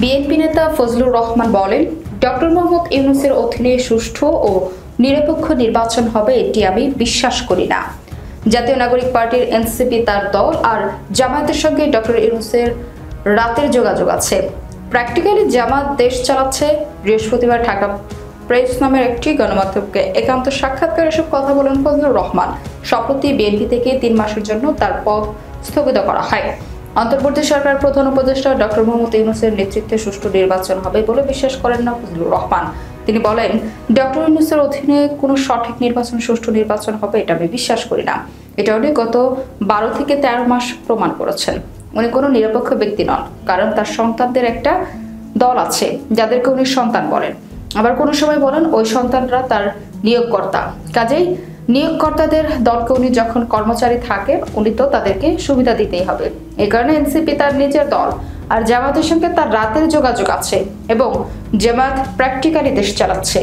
BNP নেতা ফজলুর রহমান বলেন, doctor Mohammad ইউনূসের অধীনে সুষ্ঠু ও নিরপেক্ষ নির্বাচন হবে এটি আমি বিশ্বাস করি না। জাতীয় নাগরিক পার্টির এনসিপি তার দল আর জামায়াতের সঙ্গে ডক্টর ইউনূসের রাতের যোগাযোগ আছে। প্র্যাকটিক্যালি জামাত দেশ চালাচ্ছে। বৃহস্পতিবার ঢাকা প্রেস নামের একটি গণমাধ্যমকে একান্ত সাক্ষাৎকারে এসব কথা বলেন ফজলুর রহমান। সম্প্রতি বিএনপি থেকে 3 মাসের জন্য তার পদ স্থগিত করা হয়। অন্তর্বর্তী সরকার প্রধান উপদেষ্টা ডক্টর মোহাম্মদ ইউনূসের নেতৃত্বে সুষ্ঠু নির্বাচন হবে বলে বিশ্বাস করেন না ফজলুর রহমান। তিনি বলেন, ডক্টর ইউনূসের অধীনে কোনো সঠিক নির্বাচন, সুষ্ঠু নির্বাচন হবে এটা আমি বিশ্বাস করি না। এটা উনি গত 12 থেকে 13 মাস প্রমাণ করেছেন। উনি কোনো নিরপেক্ষ ব্যক্তি নন, কারণ তার সন্তানদের একটা দল আছে যাদেরকে উনি সন্তান বলেন। আবার কোনো সময় বলেন ওই সন্তানরা তার নিয়োগকর্তা। কাজেই নিয়োগকর্তাদের দলকে উনি যখন কর্মচারী থাকেন, উনি তো তাদেরকে সুবিধা দিতেই হবে। এই কারণে এনসিপি তার নিজের দল আর জামায়াতের সঙ্গে তার রাতের যোগাযোগ আছে এবং জামায়াত প্র্যাকটিক্যালি দেশ চালাচ্ছে।